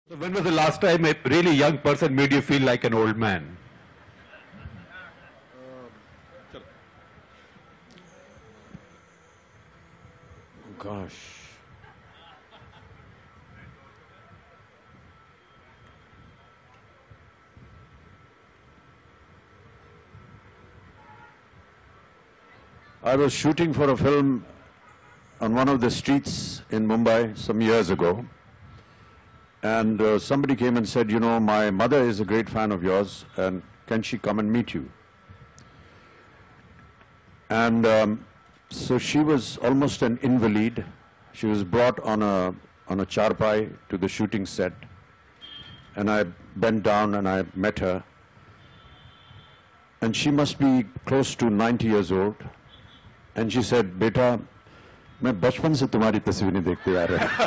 So when was the last time a really young person made you feel like an old man? Gosh. I was shooting for a film on one of the streets in Mumbai some years ago. And somebody came and said, you know, my mother is a great fan of yours, and can she come and meet you? And so she was almost an invalid. She was brought on a charpai to the shooting set. And I bent down and I met her. And she must be close to 90 years old. And she said, Beta, मैं बचपन से तुम्हारी तस्वीरें देखते आ रहा हूं.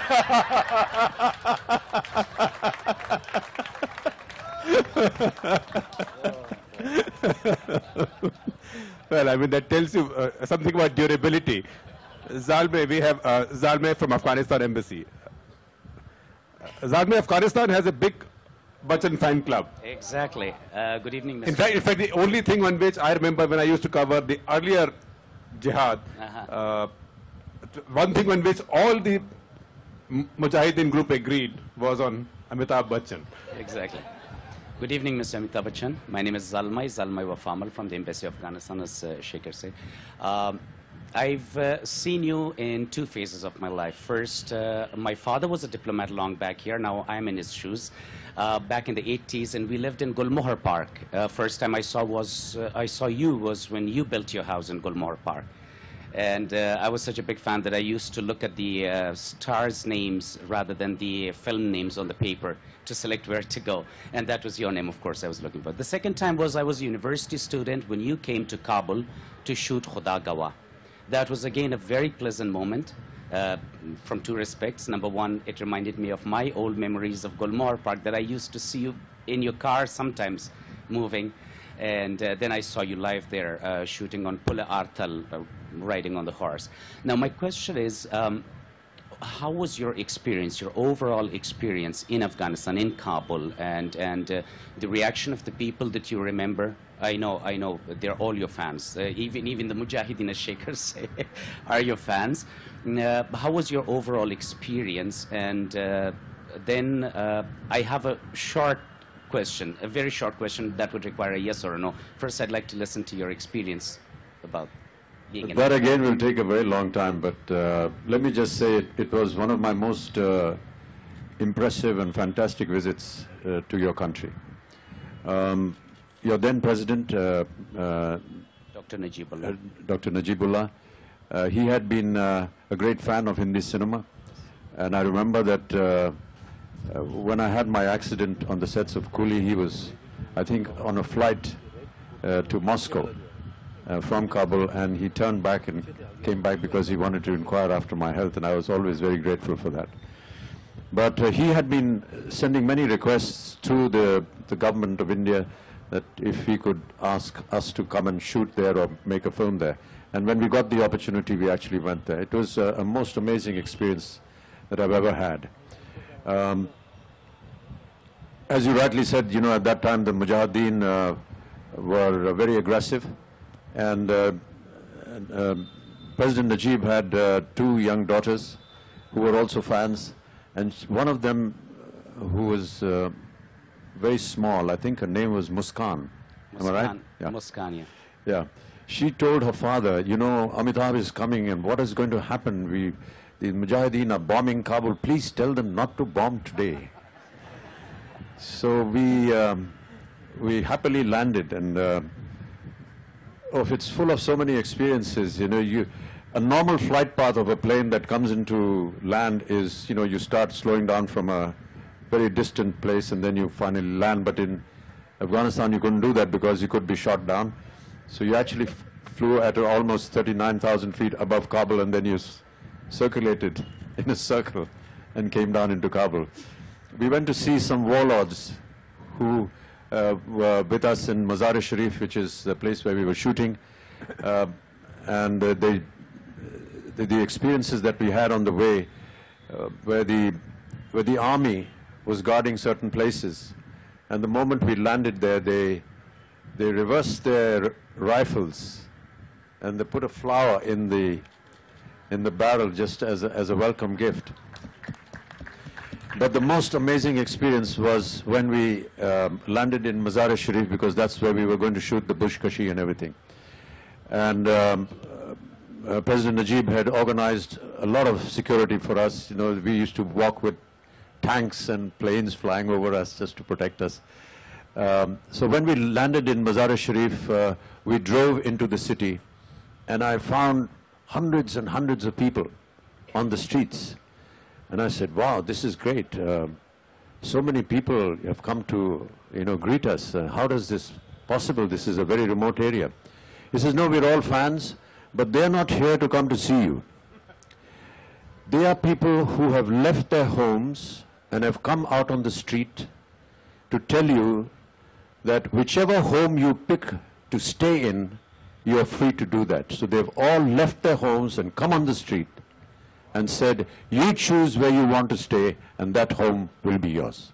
Well, I mean, that tells you something about durability. Zalmay, we have Zalmay from Afghanistan Embassy. Zalmay, Afghanistan has a big Bachchan fan club. Exactly. Good evening, Mr. In fact, the only thing on which I remember when I used to cover the earlier jihad, one thing on which all the Mujahideen group agreed was on Amitabh Bachchan. Exactly. Good evening, Mr. Amitabh Bachchan. My name is Zalmay Wafamal from the Embassy of Afghanistan, as Shaker said. I've seen you in two phases of my life. First, my father was a diplomat long back here. Now I'm in his shoes. Back in the 80s, and we lived in Gulmohar Park. First time I saw you was when you built your house in Gulmohar Park. And I was such a big fan that I used to look at the stars' names rather than the film names on the paper to select where to go. And that was your name, of course, I was looking for. The second time was I was a university student when you came to Kabul to shoot Khuda Gawa. That was, again, a very pleasant moment from two respects. Number one, it reminded me of my old memories of Gulmohar Park that I used to see you in your car sometimes moving. And then I saw you live there shooting on Pula Arthal, riding on the horse. Now, my question is, how was your experience, your overall experience in Afghanistan, in Kabul, and the reaction of the people that you remember? I know, they're all your fans. Even the Mujahideen, as Shakers say, are your fans. How was your overall experience? And then I have a short question, a very short question that would require a yes or a no. First, I'd like to listen to your experience about being That again will take a very long time, but let me just say it was one of my most impressive and fantastic visits to your country. Your then president, Dr. Najibullah. Dr. Najibullah, he had been a great fan of Hindi cinema, and I remember that when I had my accident on the sets of Coolie, he was, I think, on a flight to Moscow from Kabul, and he turned back and came back because he wanted to inquire after my health, and I was always very grateful for that. But he had been sending many requests to the government of India that if he could ask us to come and shoot there or make a film there. And when we got the opportunity, we actually went there. It was a most amazing experience that I've ever had. As you rightly said, you know, at that time the Mujahideen were very aggressive, and President Najib had two young daughters who were also fans, and one of them, who was very small, I think her name was Muskan. Am I right? Yeah. Muskan, yeah. Yeah. She told her father, you know, Amitabh is coming, and what is going to happen? The Mujahideen are bombing Kabul. Please tell them not to bomb today. So we happily landed, and it's full of so many experiences. You know, a normal flight path of a plane that comes into land is, you know, you start slowing down from a very distant place and then you finally land. But in Afghanistan, you couldn't do that because you could be shot down. So you actually flew at almost 39,000 feet above Kabul, and then you circulated in a circle and came down into Kabul. We went to see some warlords who were with us in Mazar-e-Sharif, which is the place where we were shooting. And the experiences that we had on the way, where the army was guarding certain places. And the moment we landed there, they reversed their rifles and they put a flower in the barrel just as a welcome gift. But the most amazing experience was when we landed in Mazar-e-Sharif, because that's where we were going to shoot the Bushkashi and everything. And President Najib had organized a lot of security for us. You know, we used to walk with tanks and planes flying over us just to protect us. So when we landed in Mazar-e-Sharif, we drove into the city, and I found hundreds and hundreds of people on the streets. And I said, wow, this is great. So many people have come to, you know, greet us. How does this possible? This is a very remote area. He says, no, we're all fans, but they're not here to come to see you. They are people who have left their homes and have come out on the street to tell you that whichever home you pick to stay in, you are free to do that. So they've all left their homes and come on the street and said, you choose where you want to stay, and that home will be yours.